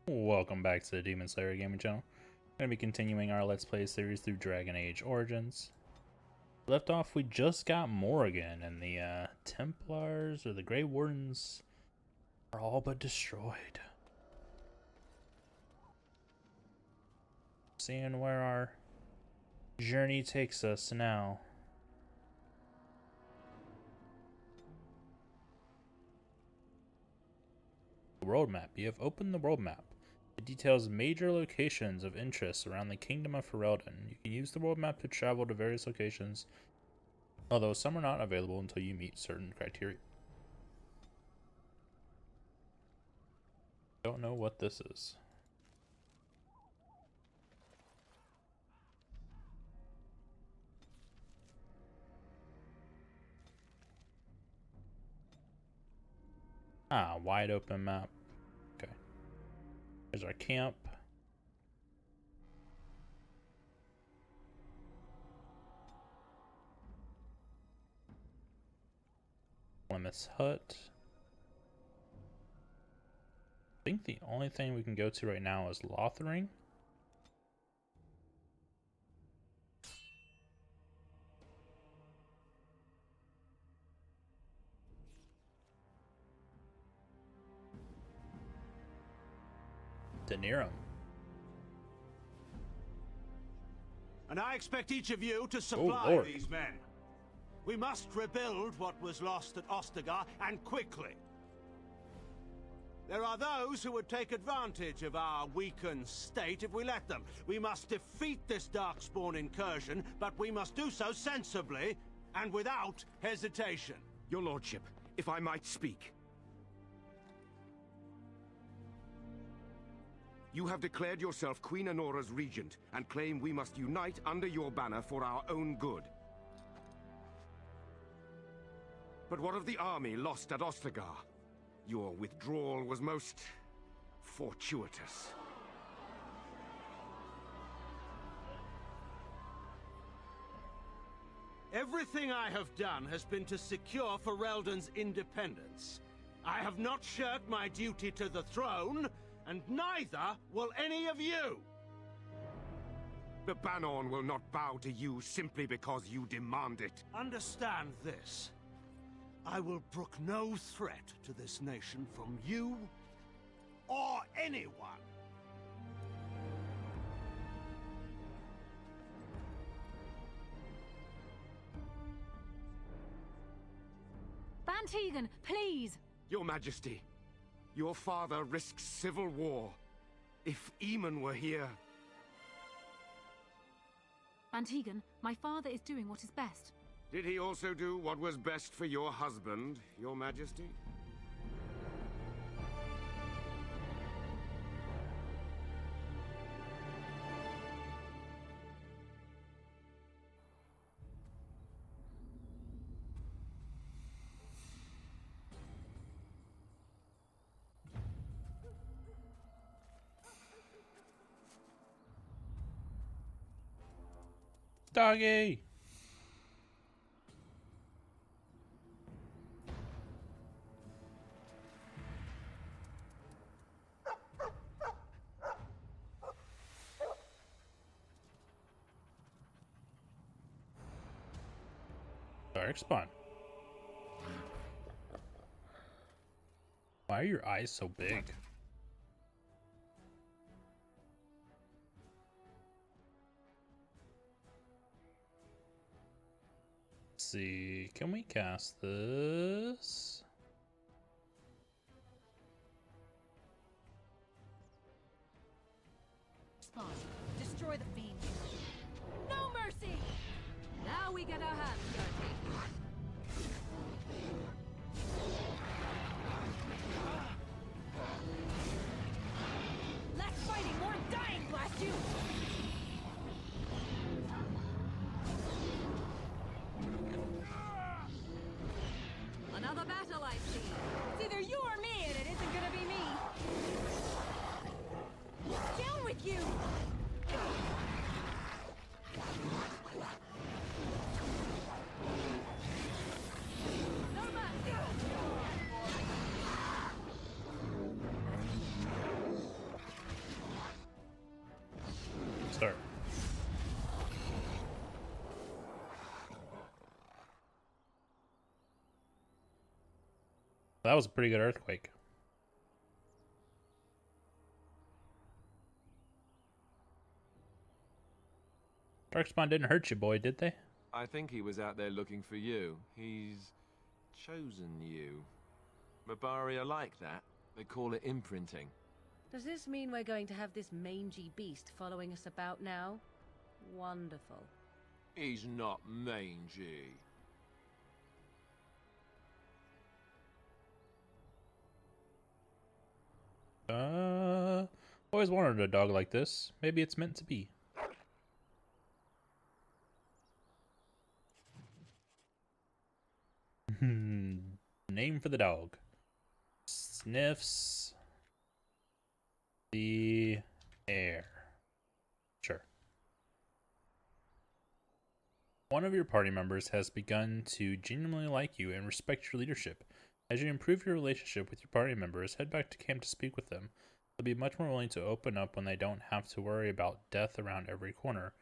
Welcome back to the Demon Slayer Gaming Channel. I'm going to be continuing our Let's Play series through Dragon Age Origins. Left off, we just got Morrigan, and the Templars, or the Grey Wardens, are all but destroyed. Seeing where our journey takes us now. World map. You have opened the world map. It details major locations of interest around the Kingdom of Ferelden. You can use the world map to travel to various locations, although some are not available until you meet certain criteria. Don't know what this is. Ah, wide open map. Okay. There's our camp. Plymouth's hut. I think the only thing we can go to right now is Lothering. Near him. And I expect each of you to supply these men. We must rebuild what was lost at Ostagar, and quickly. There are those who would take advantage of our weakened state if we let them. We must defeat this Darkspawn incursion, but we must do so sensibly and without hesitation. Your lordship, if I might speak. You have declared yourself Queen Anora's regent, and claim we must unite under your banner for our own good. But what of the army lost at Ostagar? Your withdrawal was most fortuitous. Everything I have done has been to secure Ferelden's independence. I have not shirked my duty to the throne, and neither will any of you! The Bannerlord will not bow to you simply because you demand it. Understand this. I will brook no threat to this nation from you or anyone. Van Tegan, please! Your Majesty, your father risks civil war. If Eamon were here... Van Tegan, my father is doing what is best. Did he also do what was best for your husband, Your Majesty? Doggy! Darkspawn. Why are your eyes so big? Let's see, can we cast this? Spawn, destroy the fiend. No mercy! Now we get our hands dirty. Less fighting, more dying, blast you! Another battle, I see. It's either you or me, and it isn't gonna be me. Down with you! No mercy! That was a pretty good earthquake. Darkspawn didn't hurt you, boy, did they? I think he was out there looking for you. He's chosen you. Mabari are like that. They call it imprinting. Does this mean we're going to have this mangy beast following us about now? Wonderful. He's not mangy. Always wanted a dog like this. Maybe it's meant to be. Name for the dog. Sniffs the air. Sure. One of your party members has begun to genuinely like you and respect your leadership. As you improve your relationship with your party members, head back to camp to speak with them. They'll be much more willing to open up when they don't have to worry about death around every corner,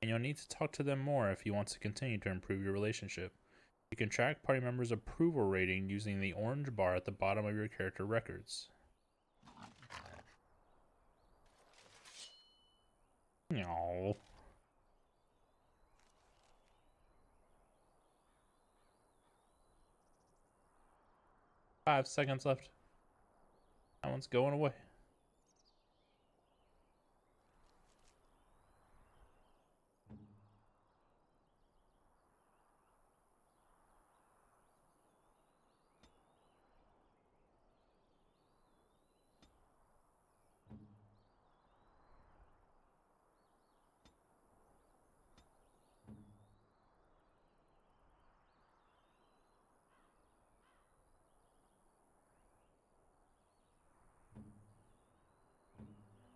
and you'll need to talk to them more if you want to continue to improve your relationship. You can track party members' approval rating using the orange bar at the bottom of your character records. No. Five seconds left. That one's going away.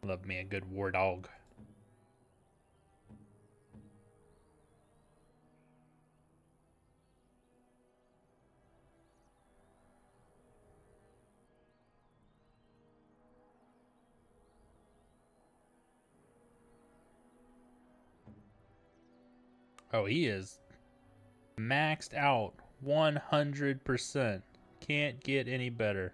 Love me a good war dog. Oh, he is maxed out 100%. Can't get any better.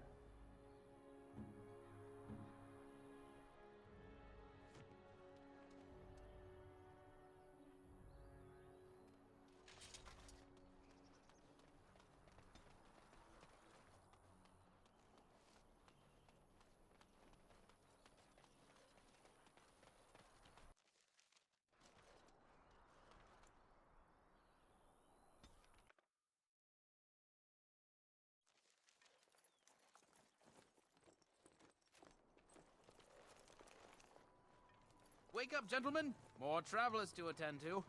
Wake up, gentlemen! More travelers to attend to.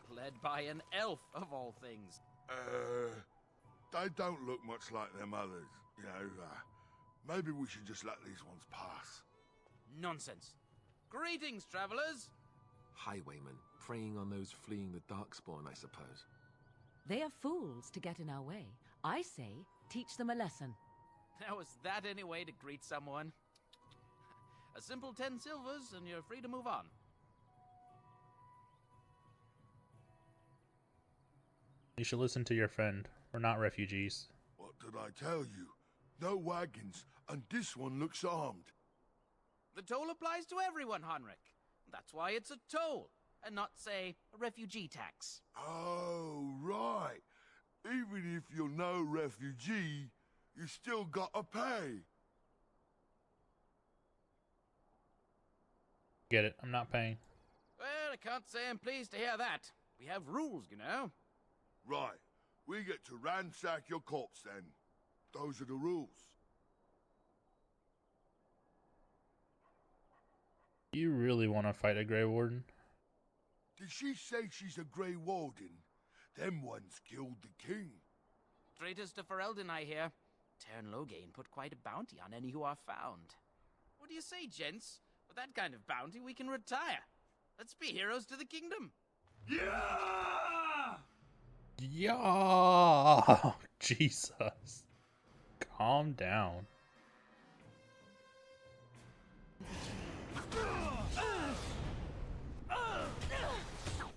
Led by an elf, of all things. They don't look much like them others. You know, maybe we should just let these ones pass. Nonsense. Greetings, travelers! Highwaymen, preying on those fleeing the Darkspawn, I suppose. They are fools to get in our way. I say, teach them a lesson. Now, is that any way to greet someone? A simple 10 silvers, and you're free to move on. You should listen to your friend. We're not refugees. What did I tell you? No wagons, and this one looks armed. The toll applies to everyone, Henrik. That's why it's a toll, and not, say, a refugee tax. Oh, right. Even if you're no refugee, you still gotta pay. Get it? I'm not paying. Well, I can't say I'm pleased to hear that. We have rules, you know. Right. We get to ransack your corpse then. Those are the rules. You really want to fight a Grey Warden? Did she say she's a Grey Warden? Them ones killed the king. Traitors to Ferelden, I hear. Tern Loghain put quite a bounty on any who are found. What do you say, gents? With that kind of bounty, we can retire. Let's be heroes to the kingdom. Yeah! Yeah! Jesus. Calm down.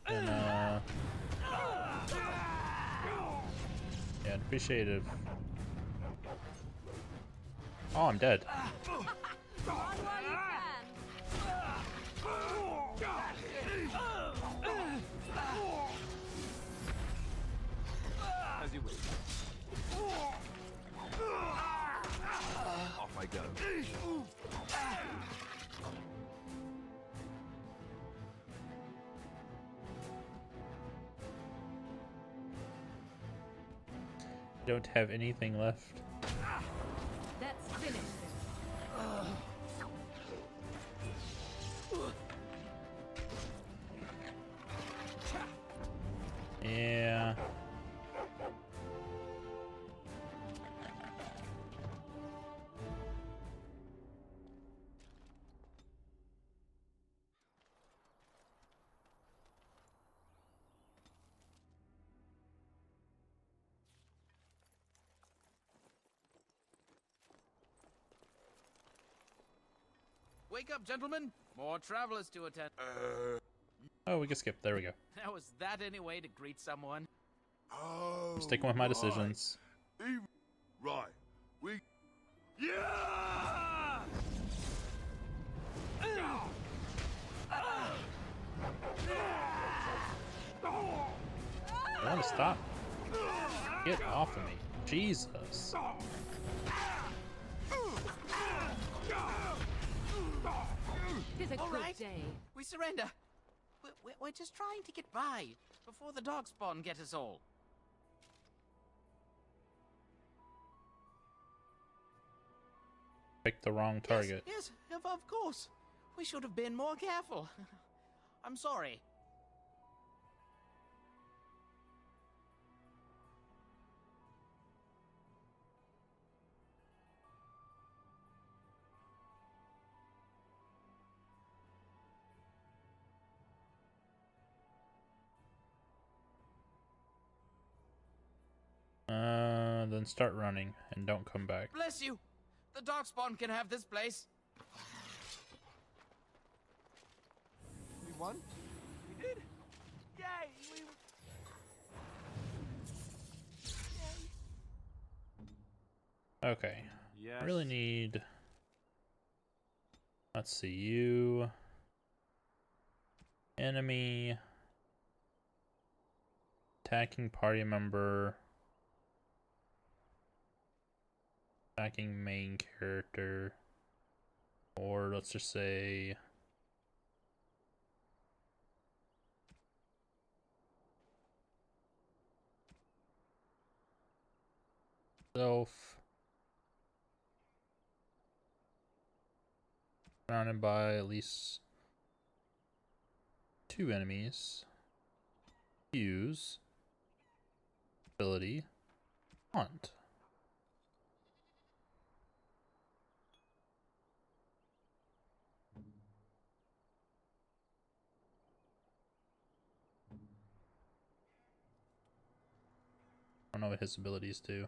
And, yeah, I'd appreciate it Oh, I'm dead. Run while you As you wish. Off I go. Don't have anything left. Let's finish this. Yeah. Wake up, gentlemen. More travelers to attend. Oh, we can skip. There we go. Now, was that any way to greet someone? Oh, I'm sticking with my right. decisions. Right. We... Yeah! I want to stop. Get off of me. Jesus. Tis a All good right. day. We surrender. We're just trying to get by before the dog spawn get us all. Picked the wrong target. Yes, of course. We should have been more careful. I'm sorry. Then start running and don't come back. Bless you. The dog spawn can have this place. We won? We did. Yay! Okay. Yes. I really need... Let's see, you... Enemy... Attacking party member... Attacking main character... Or let's just say... Self... Surrounded by at least 2 enemies. Use ability hunt. I don't know what his abilities do.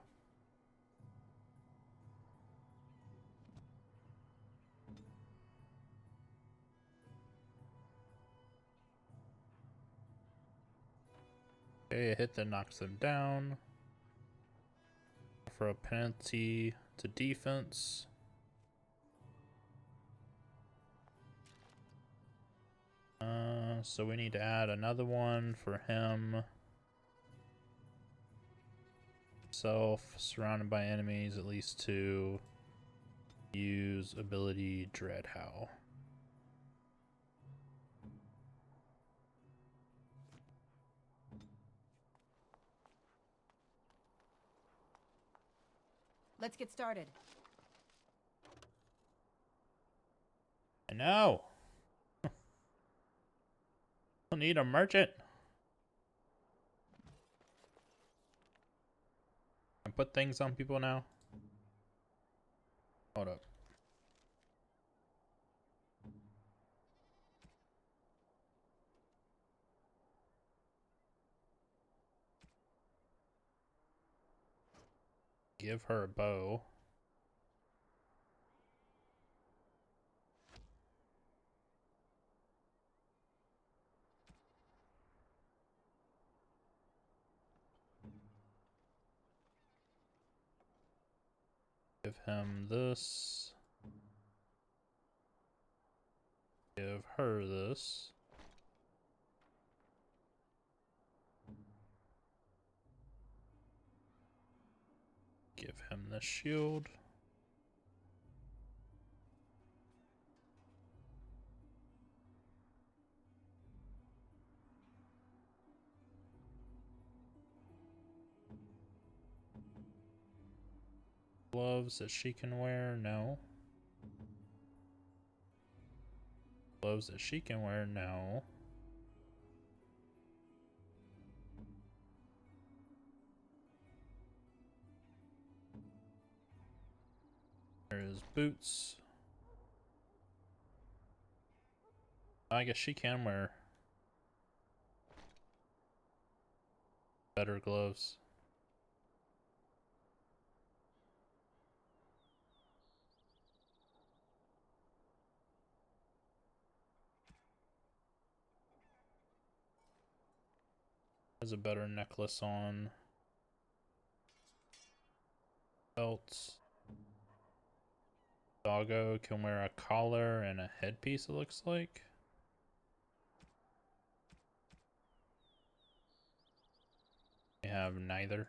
Okay, a hit that knocks them down. For a penalty to defense. So we need to add another one for him. Self, surrounded by enemies, at least 2. Use ability Dread Howl. Let's get started. I know. Don't need a merchant. I put things on people now. Hold up. Give her a bow. Give him this. Give her this. Give him the shield. Gloves that she can wear? No. Gloves that she can wear? No. There's boots. I guess she can wear better gloves. Has a better necklace on. Belts. Doggo can wear a collar and a headpiece, it looks like. They have neither.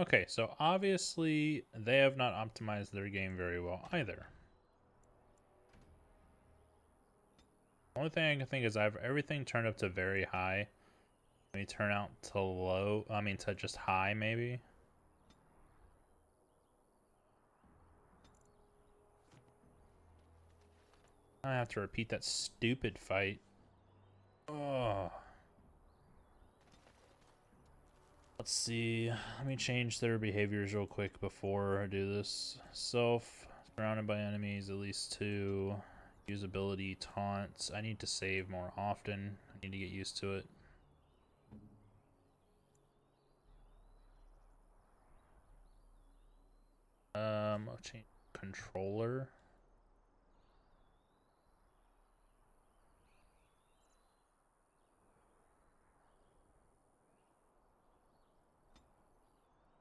Okay, so obviously they have not optimized their game very well either. Only thing I can think is I have everything turned up to very high. Let me turn out to low, to just high maybe. I have to repeat that stupid fight. Oh. Let's see. Let me change their behaviors real quick before I do this. Self, surrounded by enemies, at least 2. Usability, taunts. I need to save more often. I need to get used to it. I'll change controller.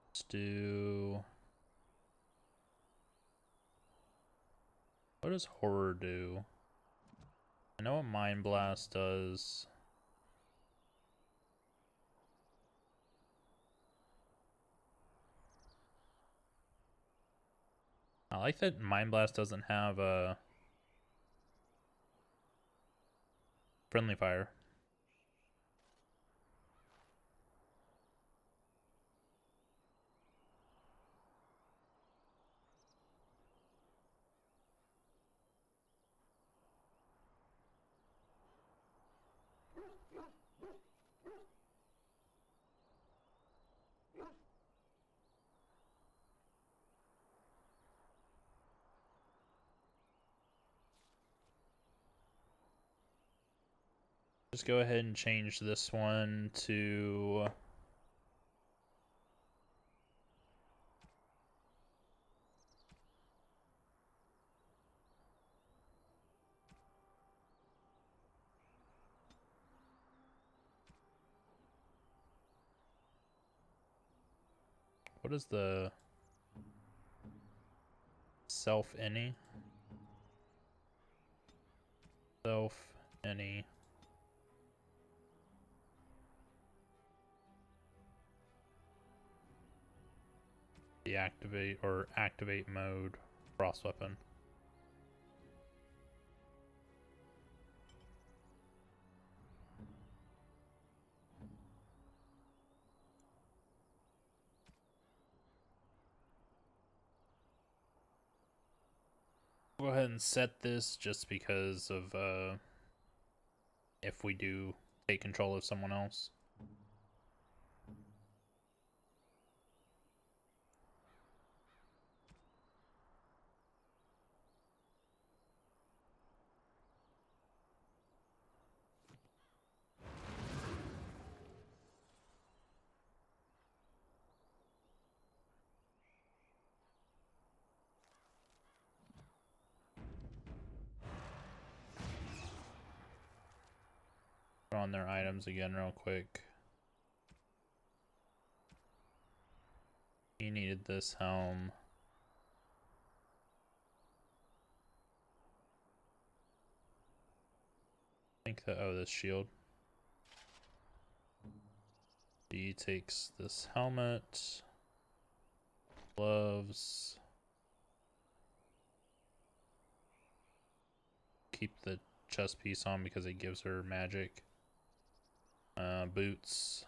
Let's do... What does horror do? I know what Mind Blast does. I like that Mind Blast doesn't have a friendly fire. Just go ahead and change this one to... What is the... Self any? Self any. Deactivate or activate mode. Frost weapon. Go ahead and set this just because of if we do take control of someone else. Go on their items again real quick. He needed this helm. I think that, oh, this shield. He takes this helmet, gloves, keep the chest piece on because it gives her magic, boots,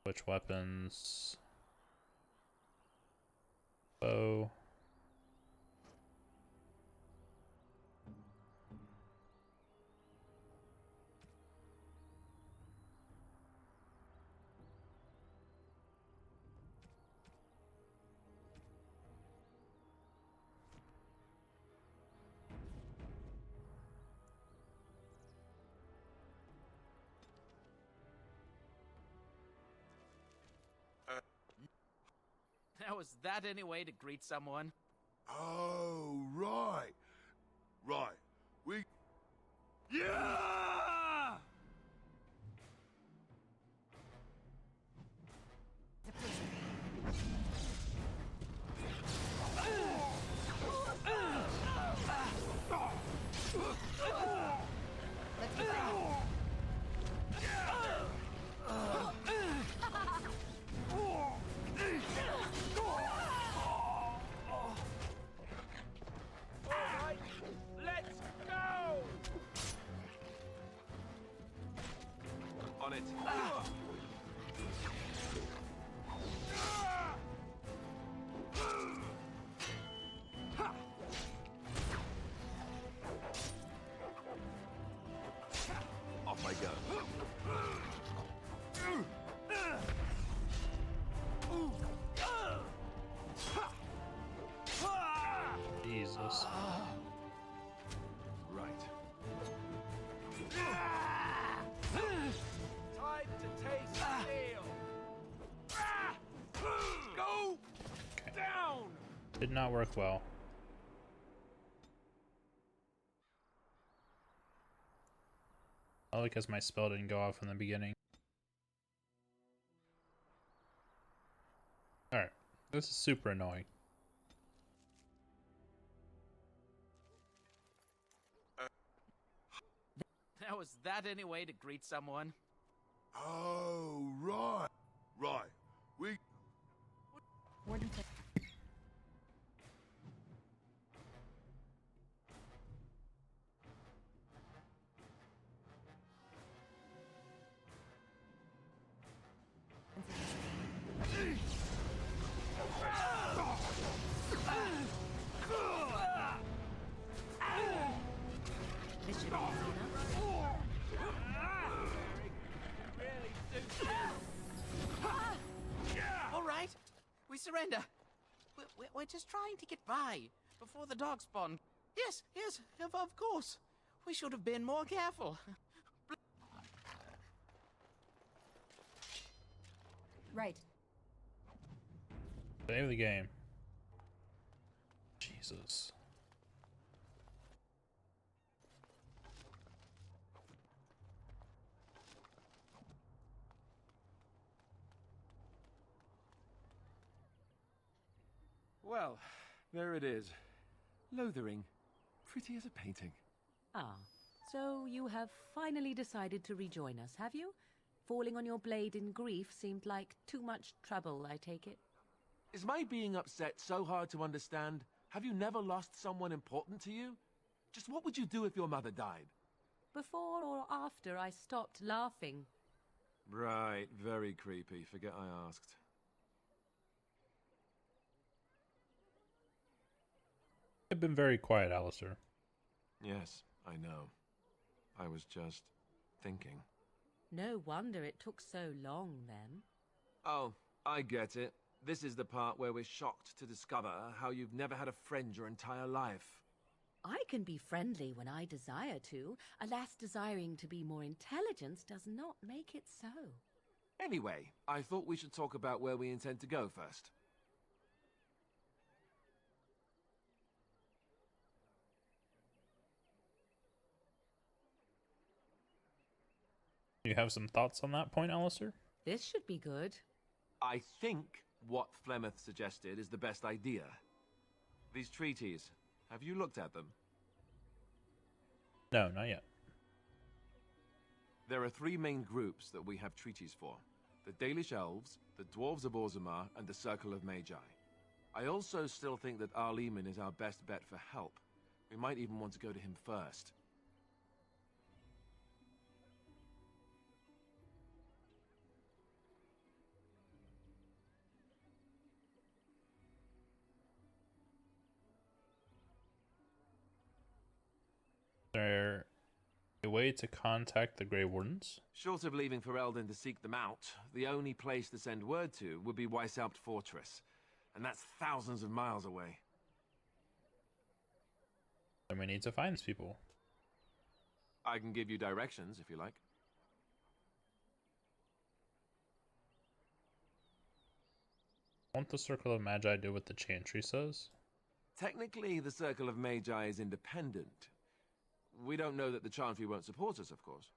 switch weapons, bow. Now, is that any way to greet someone? Oh, right. Right. We... Yeah! On it. Off I go. Jesus. Right. Time to taste steel. Go down. Did not work well. Probably because my spell didn't go off in the beginning. Alright, this is super annoying. Now, is that any way to greet someone? Oh, right. Right. We... Warden. This should be easy enough. All right, we surrender. We're just trying to get by before the dog spawn. Yes, of course. We should have been more careful. Right. Save the game. Jesus. Well, there it is. Lothering. Pretty as a painting. Ah, so you have finally decided to rejoin us, have you? Falling on your blade in grief seemed like too much trouble, I take it. Is my being upset so hard to understand? Have you never lost someone important to you? Just what would you do if your mother died? Before or after I stopped laughing? Right, very creepy. Forget I asked. I've been very quiet, Alistair. Yes, I know. I was just thinking. No wonder it took so long, then. Oh, I get it. This is the part where we're shocked to discover how you've never had a friend your entire life. I can be friendly when I desire to. Alas, desiring to be more intelligent does not make it so. Anyway, I thought we should talk about where we intend to go first. You have some thoughts on that point, Alistair? This should be good. I think what Flemeth suggested is the best idea. These treaties, have you looked at them? No, not yet. There are three main groups that we have treaties for. The Dalish Elves, the Dwarves of Orzammar, and the Circle of Magi. I also still think that Arleman is our best bet for help. We might even want to go to him first. Is there a way to contact the Grey Wardens? Short of leaving Ferelden to seek them out, the only place to send word to would be Weishaupt Fortress. And that's thousands of miles away. Then we need to find these people. I can give you directions if you like. Won't the Circle of Magi do what the Chantry says? Technically, the Circle of Magi is independent. We don't know that the Chantry won't support us, of course.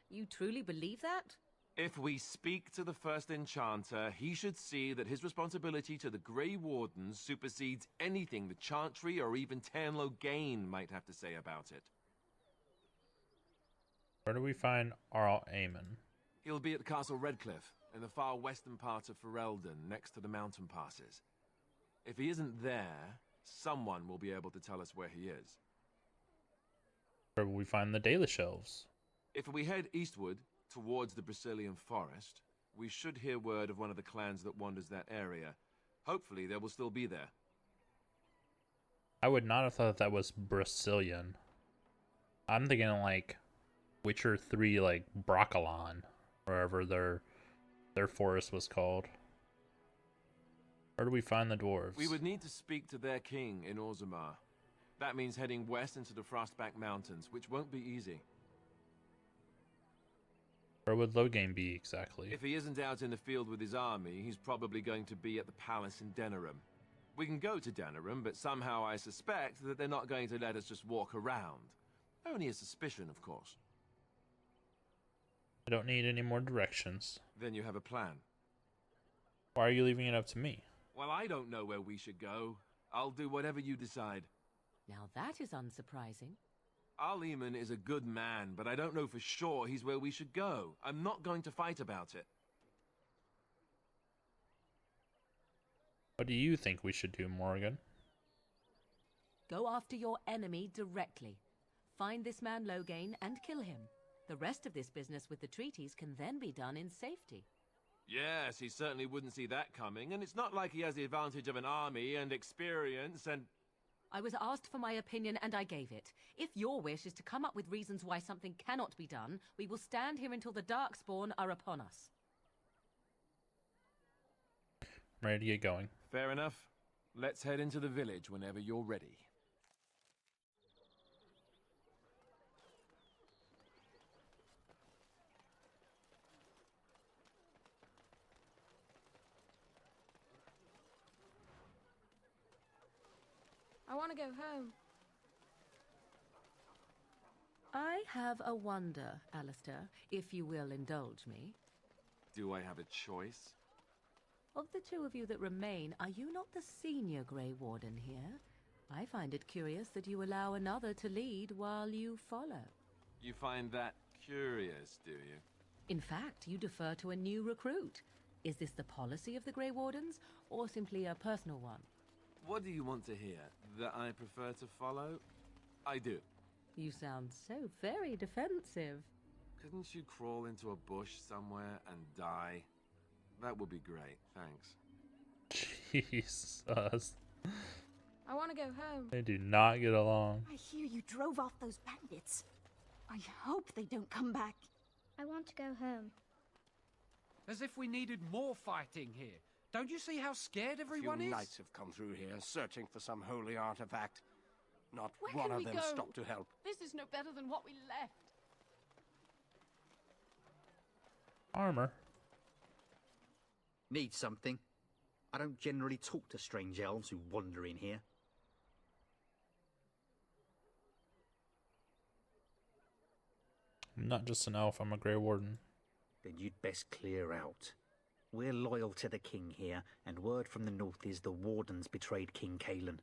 You truly believe that? If we speak to the first enchanter, he should see that his responsibility to the Grey Wardens supersedes anything the Chantry or even Lothering might have to say about it. Where do we find archdemon? He'll be at Castle Redcliffe, in the far western part of Ferelden, next to the mountain passes. If he isn't there, someone will be able to tell us where he is. Where will we find the Dalish Elves? If we head eastward, towards the Brazilian forest, we should hear word of one of the clans that wanders that area. Hopefully they will still be there. I would not have thought that was Brazilian. I'm thinking like Witcher 3, like Broccolon, wherever their forest was called. Where do we find the dwarves? We would need to speak to their king in Orzammar. That means heading west into the Frostback Mountains, which won't be easy. Where would Lothering be exactly? If he isn't out in the field with his army, he's probably going to be at the palace in Denerim. We can go to Denerim, but somehow I suspect that they're not going to let us just walk around. Only a suspicion, of course. I don't need any more directions. Then you have a plan. Why are you leaving it up to me? Well, I don't know where we should go. I'll do whatever you decide. Now that is unsurprising. Arleman is a good man, but I don't know for sure he's where we should go. I'm not going to fight about it. What do you think we should do, Morgan? Go after your enemy directly. Find this man Lothering and kill him. The rest of this business with the treaties can then be done in safety. Yes, he certainly wouldn't see that coming, and it's not like he has the advantage of an army and experience and... I was asked for my opinion and I gave it. If your wish is to come up with reasons why something cannot be done, we will stand here until the Darkspawn are upon us. I'm ready to get going. Fair enough. Let's head into the village whenever you're ready. I want to go home. I have a wonder, Alistair, if you will indulge me. Do I have a choice? Of the two of you that remain, are you not the senior Grey Warden here? I find it curious that you allow another to lead while you follow. You find that curious, do you? In fact, you defer to a new recruit. Is this the policy of the Grey Wardens, or simply a personal one? What do you want to hear? That I prefer to follow? I do. You sound so very defensive. Couldn't you crawl into a bush somewhere and die? That would be great, thanks. Jesus. I want to go home. They do not get along. I hear you drove off those bandits. I hope they don't come back. I want to go home. As if we needed more fighting here. Don't you see how scared everyone is? Knights have come through here, searching for some holy artifact. Not Where one can of we them go? stopped to help. This is no better than what we left. Armor. Need something? I don't generally talk to strange elves who wander in here. I'm not just an elf, I'm a Grey Warden. Then you'd best clear out. We're loyal to the king here, and word from the north is the Wardens betrayed King Kalen.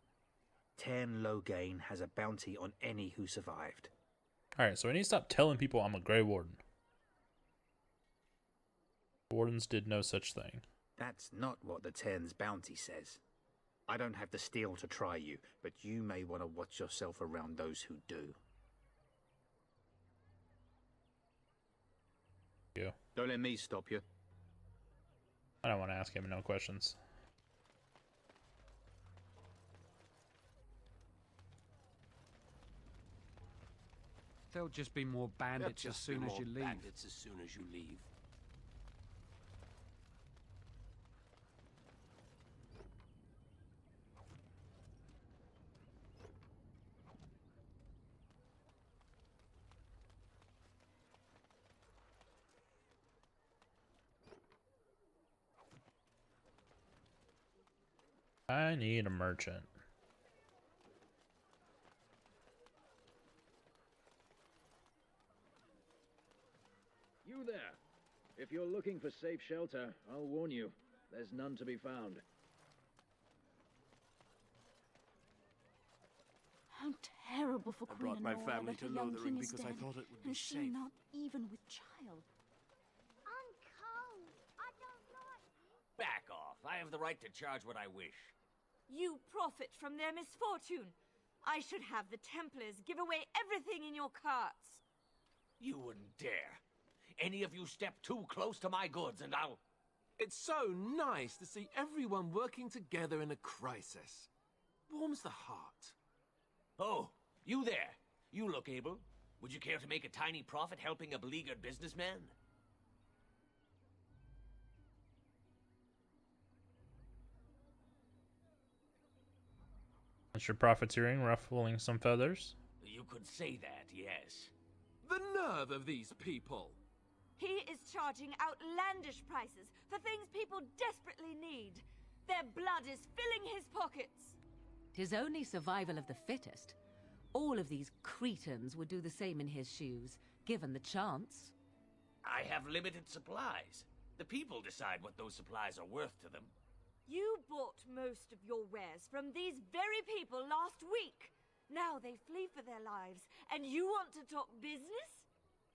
Tern Loghain has a bounty on any who survived. Alright, so I need to stop telling people I'm a Grey Warden. Wardens did no such thing. That's not what the Tern's bounty says. I don't have the steel to try you, but you may want to watch yourself around those who do. You. Don't let me stop you. I don't want to ask him no questions. There'll just be more bandits as soon as you leave. Bandits as soon as you leave. I need a merchant. You there. If you're looking for safe shelter, I'll warn you, there's none to be found. How terrible for I Queen brought my Honora family that to her young Lothering king is because I dead, thought it would be and she safe. not even with child. I'm cold. I don't like. Back off. I have the right to charge what I wish. You profit from their misfortune. I should have the Templars give away everything in your carts. You wouldn't dare. Any of you step too close to my goods and I'll... It's so nice to see everyone working together in a crisis. Warms the heart. Oh, you there. You look able. Would you care to make a tiny profit helping a beleaguered businessman? That's your profiteering, ruffling some feathers. You could say that, yes. The nerve of these people! He is charging outlandish prices for things people desperately need. Their blood is filling his pockets. 'Tis only survival of the fittest. All of these cretins would do the same in his shoes, given the chance. I have limited supplies. The people decide what those supplies are worth to them. You bought most of your wares from these very people last week. Now they flee for their lives, and you want to talk business?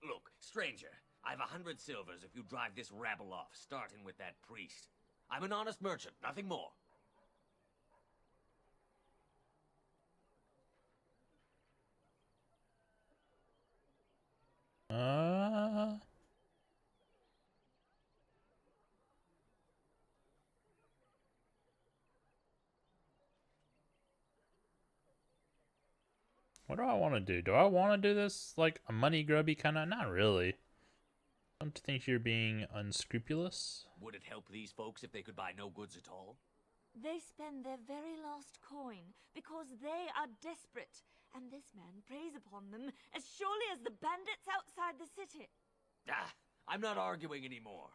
Look, stranger, I've 100 silvers if you drive this rabble off, starting with that priest. I'm an honest merchant, nothing more. What do I want to do? Do I want to do this like a money grubby kind of? Not really. Don't you think you're being unscrupulous? Would it help these folks if they could buy no goods at all? They spend their very last coin because they are desperate, and this man preys upon them as surely as the bandits outside the city. Ah, I'm not arguing anymore.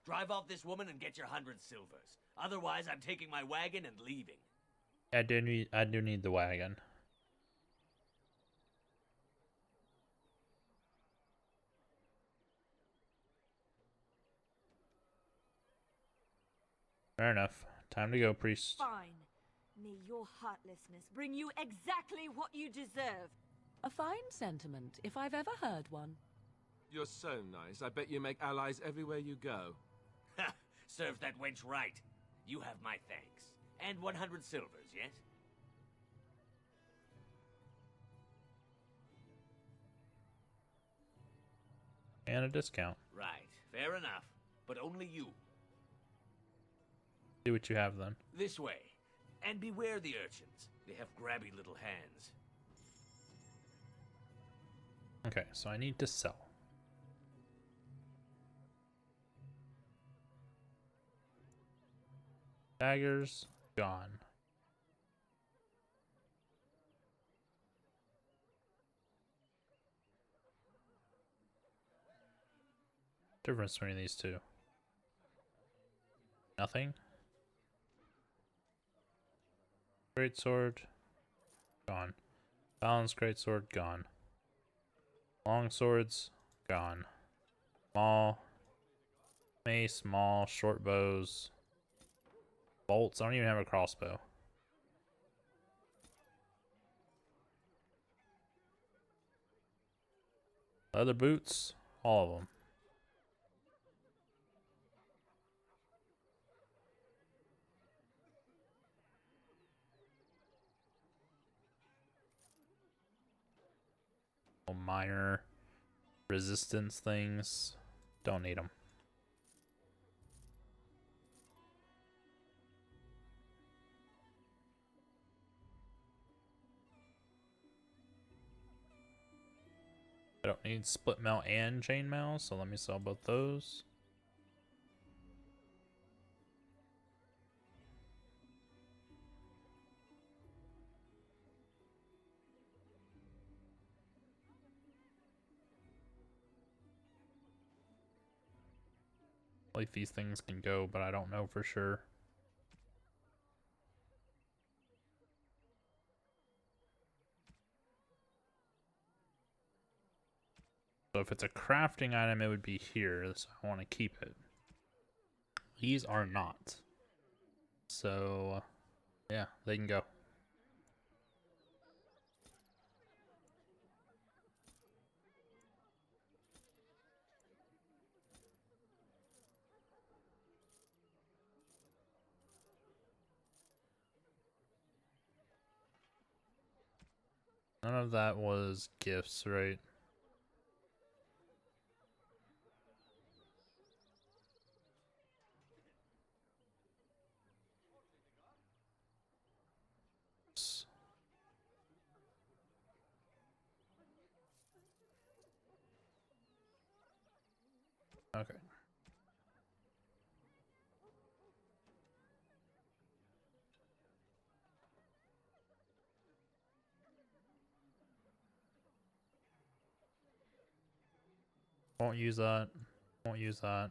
Drive off this woman and get your 100 silvers. Otherwise, I'm taking my wagon and leaving. I do need the wagon. Fair enough. Time to go, priest. Fine. May your heartlessness bring you exactly what you deserve. A fine sentiment, if I've ever heard one. You're so nice. I bet you make allies everywhere you go. Ha! Serve that wench right. You have my thanks. And 100 silvers, yes? And a discount. Right. Fair enough. But only you. See what you have then. This way. And beware the urchins. They have grabby little hands. Okay, so I need to sell. Daggers, gone. Difference between these two. Nothing. Greatsword, gone. Balanced greatsword, gone. Long swords, gone. Small, Mace, small, short bows, bolts. I don't even have a crossbow. Leather boots, all of them. Minor resistance things. Don't need them. I don't need split mail and chain mail, so let me sell both those. Like these things can go, but I don't know for sure. So if it's a crafting item, it would be here, so I want to keep it. These are not. So, yeah, they can go. None of that was gifts, right? Okay. Won't use that. Won't use that.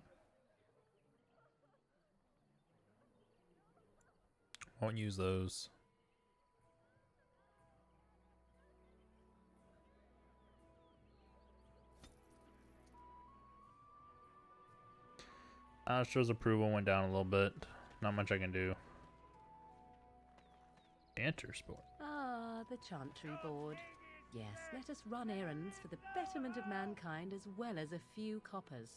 Won't use those. Astro's approval went down a little bit. Not much I can do. Banter sport. Ah, the Chantry board. Yes, let us run errands for the betterment of mankind as well as a few coppers.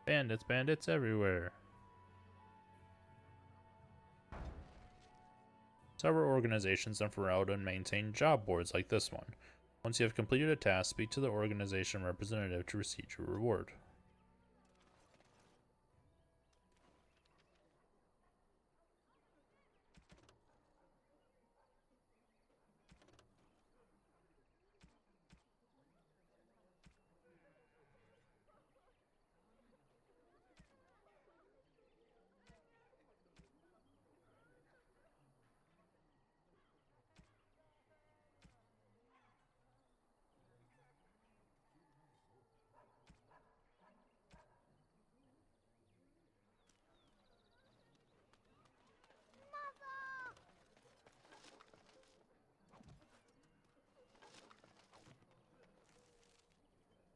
Bandits, bandits everywhere. Several organizations in Ferelden maintain job boards like this one. Once you have completed a task, speak to the organization representative to receive your reward.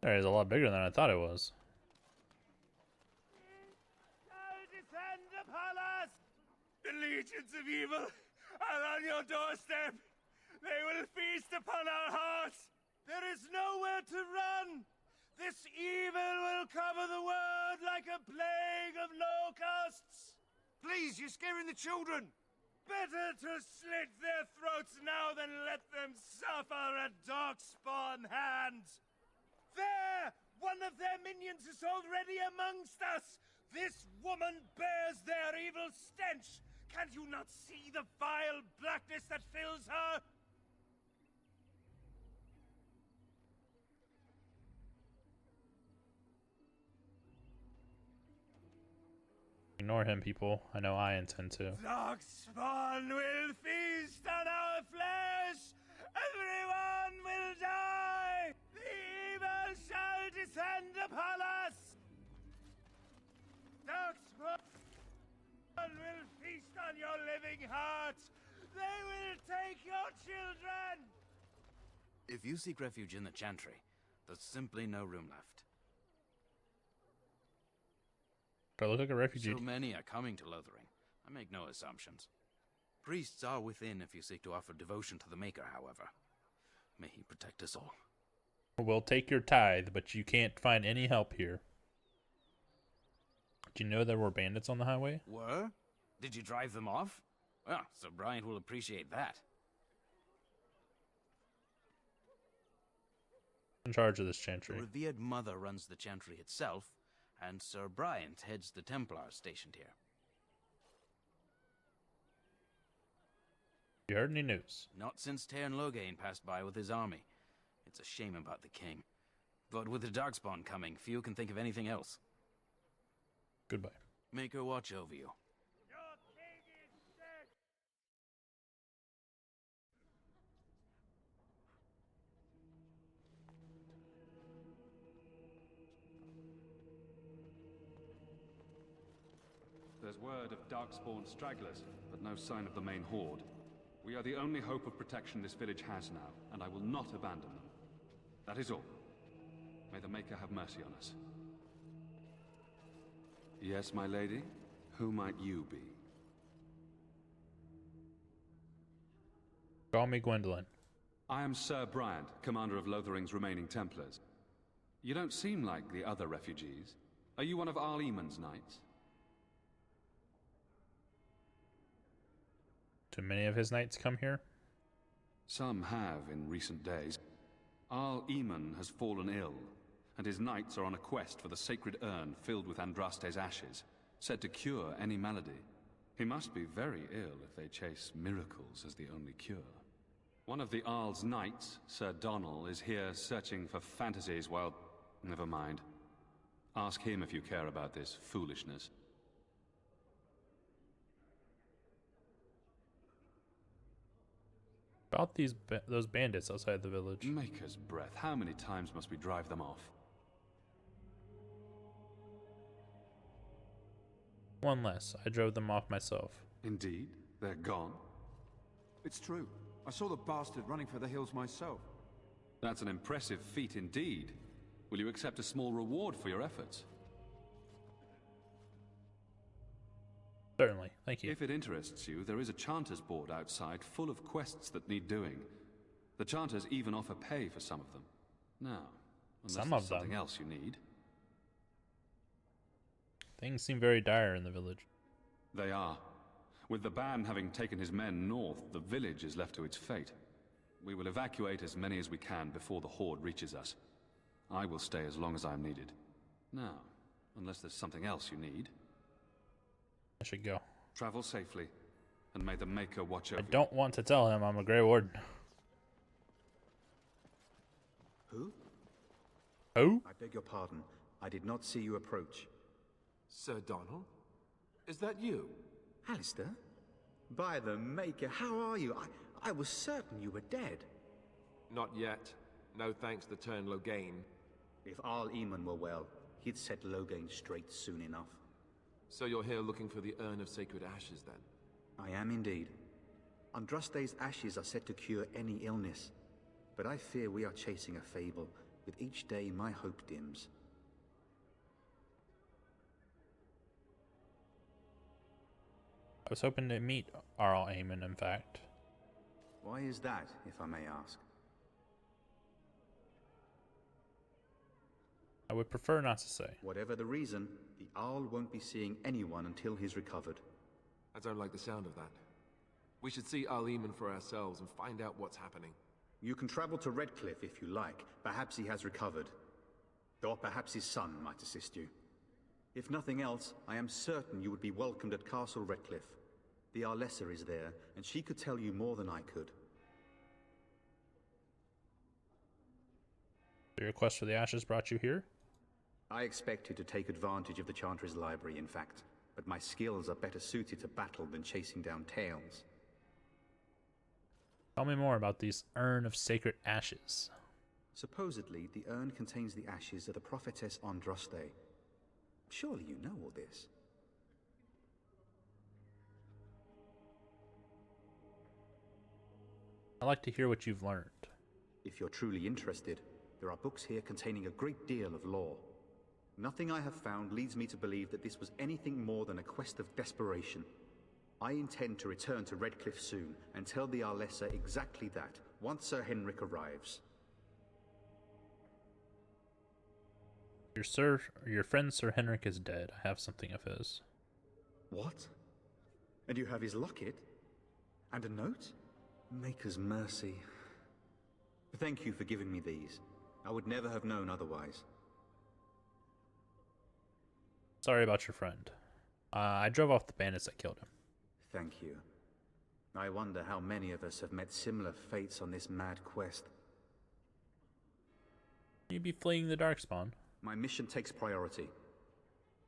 That is a lot bigger than I thought it was. Shall descend upon us! The legions of evil are on your doorstep! They will feast upon our hearts! There is nowhere to run! This evil will cover the world like a plague of locusts! Please, you're scaring the children! Better to slit their throats now than let them suffer at Darkspawn hands! There! One of their minions is already amongst us! This woman bears their evil stench! Can you not see the vile blackness that fills her? Ignore him, people. I know I intend to. Darkspawn will feast on our flesh! Everyone will die! The evil shall descend upon us! Darkspawn will feast on your living hearts! They will take your children! If you seek refuge in the Chantry, there's simply no room left. Do I look like a refugee? So many are coming to Lothering. I make no assumptions. Priests are within if you seek to offer devotion to the Maker, however. May he protect us all. We'll take your tithe, but you can't find any help here. Did you know there were bandits on the highway? Were? Did you drive them off? Well, Sir Brian will appreciate that. In charge of this chantry. The revered mother runs the chantry itself, and Sir Brian heads the Templars stationed here. You heard any news? Not since Tairn Logain passed by with his army. It's a shame about the king. But with the Darkspawn coming, few can think of anything else. Goodbye. Make her watch over you. There's word of Darkspawn stragglers, but no sign of the main horde. We are the only hope of protection this village has now, and I will not abandon them. That is all. May the Maker have mercy on us. Yes, my lady? Who might you be? Call me Gwendolyn. I am Sir Bryant, commander of Lothering's remaining Templars. You don't seem like the other refugees. Are you one of Arl Eamon's knights? Do many of his knights come here? Some have in recent days. Arl Eamon has fallen ill, and his knights are on a quest for the sacred urn filled with Andraste's ashes, said to cure any malady. He must be very ill if they chase miracles as the only cure. One of the Arl's knights, Sir Donnell, is here searching for fantasies while... Never mind. Ask him if you care about this foolishness. About those bandits outside the village. Maker's breath. How many times must we drive them off? One less. I drove them off myself. Indeed? They're gone? It's true. I saw the bastard running for the hills myself. That's an impressive feat indeed. Will you accept a small reward for your efforts? Certainly. Thank you. If it interests you, there is a Chanter's board outside full of quests that need doing. The Chanters even offer pay for some of them. Now, unless there's something else you need. Things seem very dire in the village. They are. With the ban having taken his men north, the village is left to its fate. We will evacuate as many as we can before the horde reaches us. I will stay as long as I am needed. Now, unless there's something else you need. I should go. Travel safely, and may the Maker watch over you. I don't want to tell him I'm a Grey Warden. Who? Who? I beg your pardon. I did not see you approach. Sir Donnell? Is that you? Alistair? By the Maker, how are you? I was certain you were dead. Not yet. No thanks to Tairn Logain. If Arl Eamon were well, he'd set Logain straight soon enough. So you're here looking for the Urn of Sacred Ashes, then? I am indeed. Andraste's ashes are said to cure any illness, but I fear we are chasing a fable. With each day, my hope dims. I was hoping to meet Arl Eamon, in fact. Why is that, if I may ask? I would prefer not to say. Whatever the reason, the Owl won't be seeing anyone until he's recovered. I don't like the sound of that. We should see Arl Eamon for ourselves and find out what's happening. You can travel to Redcliffe if you like. Perhaps he has recovered. Or perhaps his son might assist you. If nothing else, I am certain you would be welcomed at Castle Redcliffe. The Arlessa is there, and she could tell you more than I could. The request for the ashes brought you here? I expected to take advantage of the Chantry's library, in fact, but my skills are better suited to battle than chasing down tales. Tell me more about these Urn of Sacred Ashes. Supposedly, the urn contains the ashes of the prophetess Andraste. Surely you know all this. I'd like to hear what you've learned. If you're truly interested, there are books here containing a great deal of lore. Nothing I have found leads me to believe that this was anything more than a quest of desperation. I intend to return to Redcliffe soon and tell the Arlessa exactly that, once Sir Henrik arrives. Your friend Sir Henrik is dead. I have something of his. What? And you have his locket? And a note? Maker's mercy. Thank you for giving me these. I would never have known otherwise. Sorry about your friend. I drove off the bandits that killed him. Thank you. I wonder how many of us have met similar fates on this mad quest. You'd be fleeing the Darkspawn. My mission takes priority.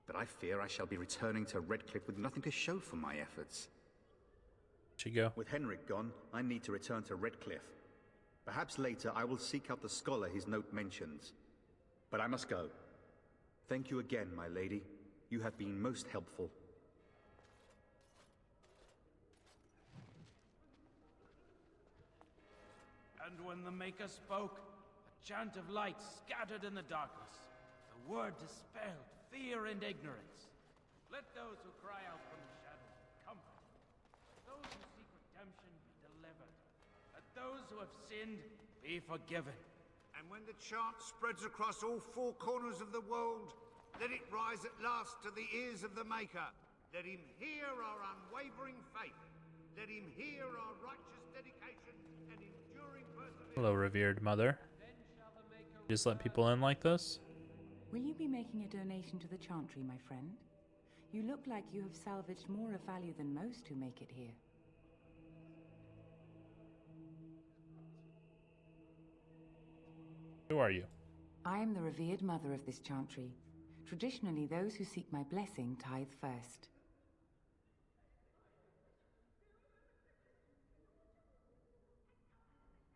But I fear I shall be returning to Redcliffe with nothing to show for my efforts. Should go. With Henrik gone, I need to return to Redcliffe. Perhaps later I will seek out the scholar his note mentions. But I must go. Thank you again, my lady. You have been most helpful. And when the Maker spoke, a chant of light scattered in the darkness. The word dispelled fear and ignorance. Let those who cry out from the shadows be comforted. Those who seek redemption be delivered. Let those who have sinned be forgiven. And when the chant spreads across all four corners of the world, let it rise at last to the ears of the Maker. Let him hear our unwavering faith. Let him hear our righteous dedication and enduring perseverance. Hello, revered mother. Just let people in like this? Will you be making a donation to the Chantry, my friend? You look like you have salvaged more of value than most who make it here. Who are you? I am the revered mother of this Chantry. Traditionally, those who seek my blessing tithe first.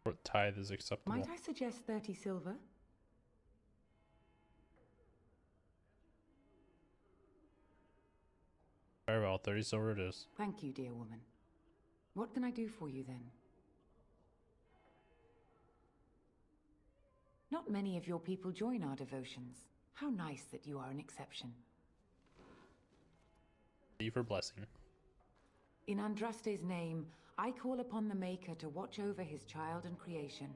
What tithe is acceptable? Might I suggest 30 silver? Very well, 30 silver it is. Thank you, dear woman. What can I do for you then? Not many of your people join our devotions. How nice that you are an exception. Thank you for blessing. In Andraste's name, I call upon the Maker to watch over his child and creation.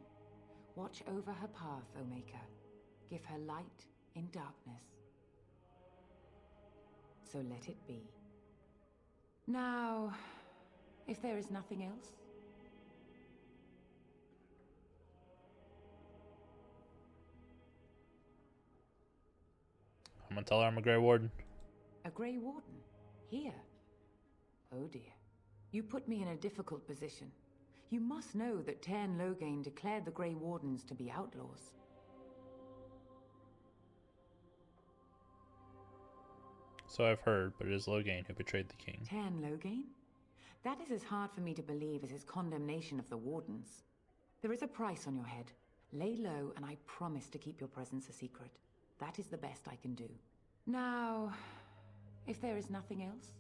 Watch over her path, O Maker. Give her light in darkness. So let it be. Now, if there is nothing else. I'm gonna tell her I'm a Grey Warden. A Grey Warden? Here? Oh dear. You put me in a difficult position. You must know that Tairn Loghain declared the Grey Wardens to be outlaws. So I've heard, but it is Loghain who betrayed the king. Tairn Loghain? That is as hard for me to believe as his condemnation of the Wardens. There is a price on your head. Lay low, and I promise to keep your presence a secret. That is the best I can do. Now, if there is nothing else.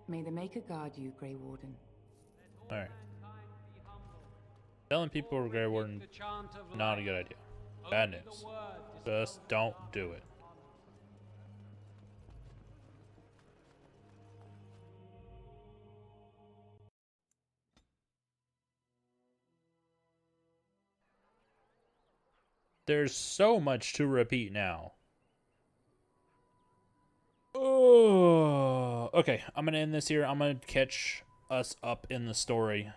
May the Maker guard you, Grey Warden. Alright. Telling people we're Grey Warden, not a good idea. Bad news. Just don't do it. There's so much to repeat now. Oh, okay. I'm gonna end this here. I'm gonna catch us up in the story,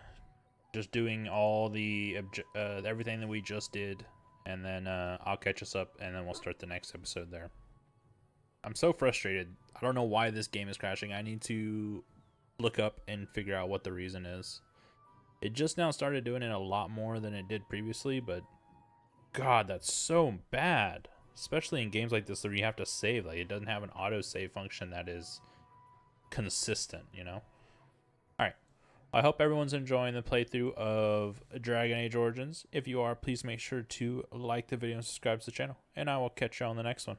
just doing all the everything that we just did, and then I'll catch us up, and then we'll start the next episode there. I'm so frustrated. I don't know why this game is crashing. I need to look up and figure out what the reason is. It just now started doing it a lot more than it did previously, but God, that's so bad. Especially in games like this where you have to save. Like, it doesn't have an auto-save function that is consistent, you know? Alright. I hope everyone's enjoying the playthrough of Dragon Age Origins. If you are, please make sure to like the video and subscribe to the channel. And I will catch you on the next one.